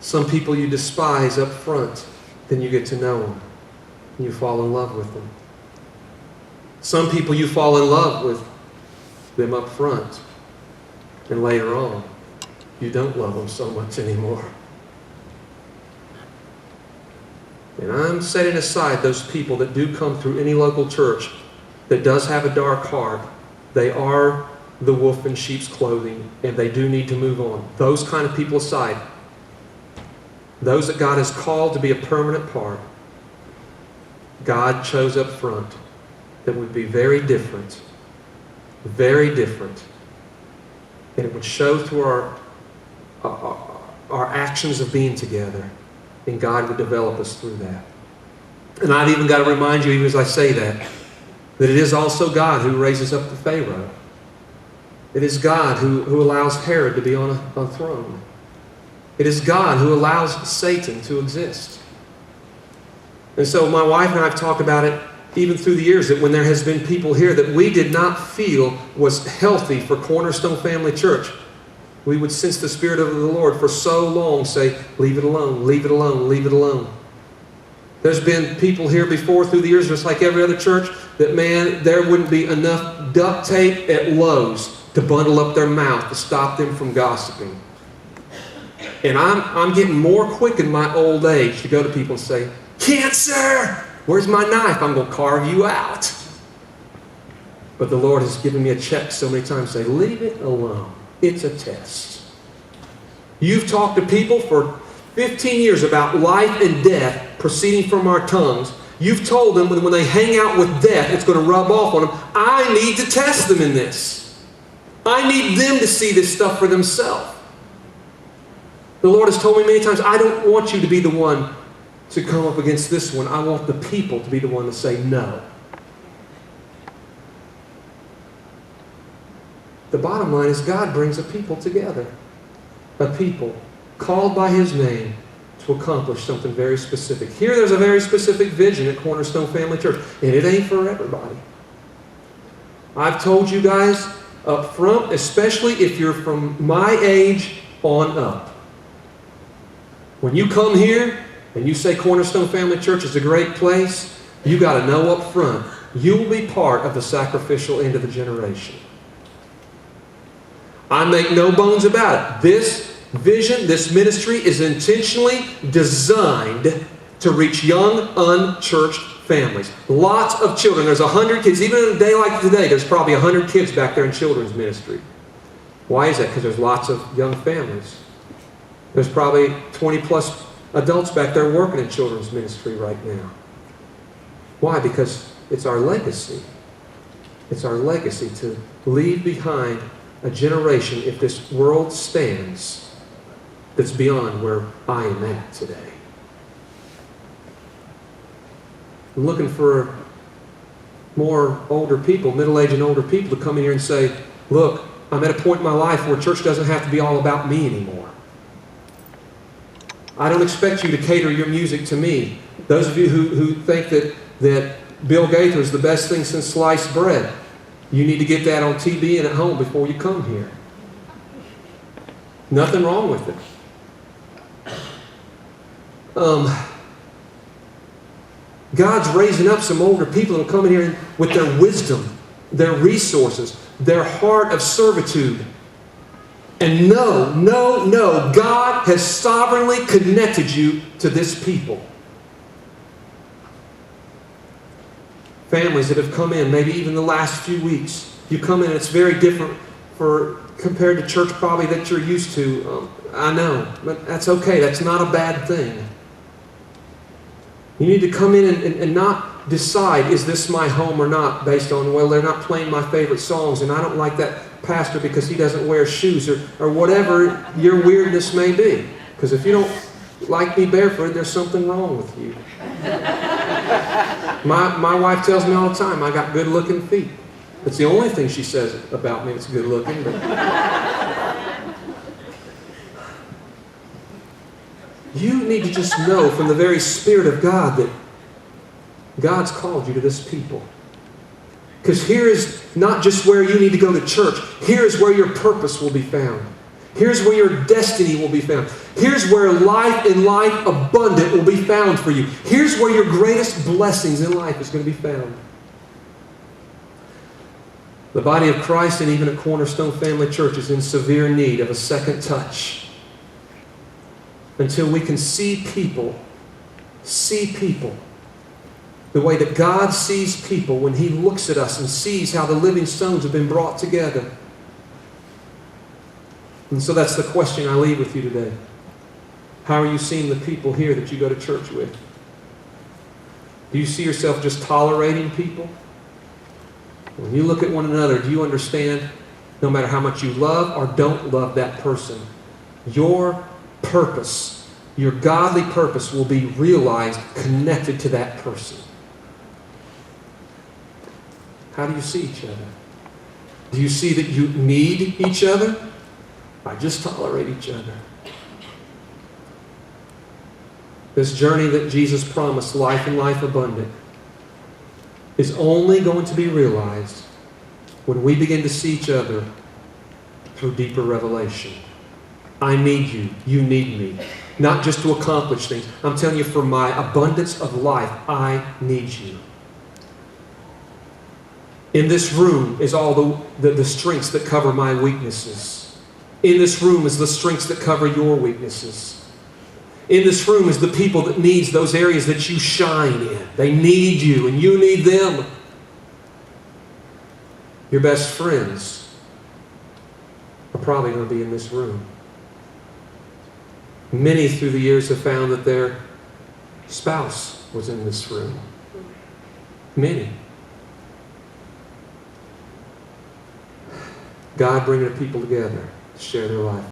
Some people you despise up front, then you get to know them, and you fall in love with them. Some people you fall in love with them up front, and later on, you don't love them so much anymore. And I'm setting aside those people that do come through any local church that does have a dark heart. They are the wolf in sheep's clothing, and they do need to move on. Those kind of people aside, those that God has called to be a permanent part, God chose up front that would be very different, and it would show through our actions of being together, and God would develop us through that. And I've even got to remind you, even as I say that it is also God who raises up the Pharaoh. It is God who allows Herod to be on a throne. It is God who allows Satan to exist. And so my wife and I have talked about it even through the years, that when there has been people here that we did not feel was healthy for Cornerstone Family Church, we would sense the Spirit of the Lord for so long say, leave it alone, leave it alone, leave it alone. There's been people here before through the years, just like every other church, that man, there wouldn't be enough duct tape at Lowe's to bundle up their mouth to stop them from gossiping. And I'm getting more quick in my old age to go to people and say, cancer, where's my knife? I'm going to carve you out. But the Lord has given me a check so many times to say, leave it alone. It's a test. You've talked to people for 15 years about life and death proceeding from our tongues. You've told them when they hang out with death, it's going to rub off on them. I need to test them in this. I need them to see this stuff for themselves. The Lord has told me many times, I don't want you to be the one to come up against this one. I want the people to be the one to say no. The bottom line is God brings a people together. A people called by His name to accomplish something very specific. Here there's a very specific vision at Cornerstone Family Church, and it ain't for everybody. I've told you guys up front, especially if you're from my age on up. When you come here and you say Cornerstone Family Church is a great place, you got to know up front, you will be part of the sacrificial end of the generation. I make no bones about it. This vision, this ministry is intentionally designed to reach young, unchurched families. Lots of children. There's 100 kids. Even in a day like today, there's probably 100 kids back there in children's ministry. Why is that? Because there's lots of young families. There's probably 20 plus adults back there working in children's ministry right now. Why? Because it's our legacy. It's our legacy to leave behind a generation, if this world stands, that's beyond where I am at today. I'm looking for more older people, middle-aged and older people to come in here and say, look, I'm at a point in my life where church doesn't have to be all about me anymore. I don't expect you to cater your music to me. Those of you who think that Bill Gaither is the best thing since sliced bread, you need to get that on TV and at home before you come here. Nothing wrong with it. God's raising up some older people that will come in here with their wisdom, their resources, their heart of servitude. And no, God has sovereignly connected you to this people. Families that have come in, maybe even the last few weeks, you come in and it's very different compared to church probably that you're used to. I know, but that's okay. That's not a bad thing. You need to come in and not decide, is this my home or not, based on, well, they're not playing my favorite songs and I don't like that pastor because he doesn't wear shoes or whatever your weirdness may be. Because if you don't like me barefoot, there's something wrong with you. My wife tells me all the time, I got good looking feet. That's the only thing she says about me that's good looking. But you need to just know from the very Spirit of God that God's called you to this people. Because here is not just where you need to go to church. Here is where your purpose will be found. Here's where your destiny will be found. Here's where life and life abundant will be found for you. Here's where your greatest blessings in life is going to be found. The body of Christ and even a Cornerstone Family Church is in severe need of a second touch. Until we can see people the way that God sees people when He looks at us and sees how the living stones have been brought together. And so that's the question I leave with you today. How are you seeing the people here that you go to church with? Do you see yourself just tolerating people? When you look at one another, do you understand no matter how much you love or don't love that person, your purpose, your godly purpose will be realized connected to that person? How do you see each other? Do you see that you need each other? I just tolerate each other. This journey that Jesus promised, life and life abundant, is only going to be realized when we begin to see each other through deeper revelation. I need you. You need me. Not just to accomplish things. I'm telling you, for my abundance of life, I need you. In this room is all the strengths that cover my weaknesses. In this room is the strengths that cover your weaknesses. In this room is the people that needs those areas that you shine in. They need you and you need them. Your best friends are probably going to be in this room. Many through the years have found that their spouse was in this room. Many. God bringing people together to share their life.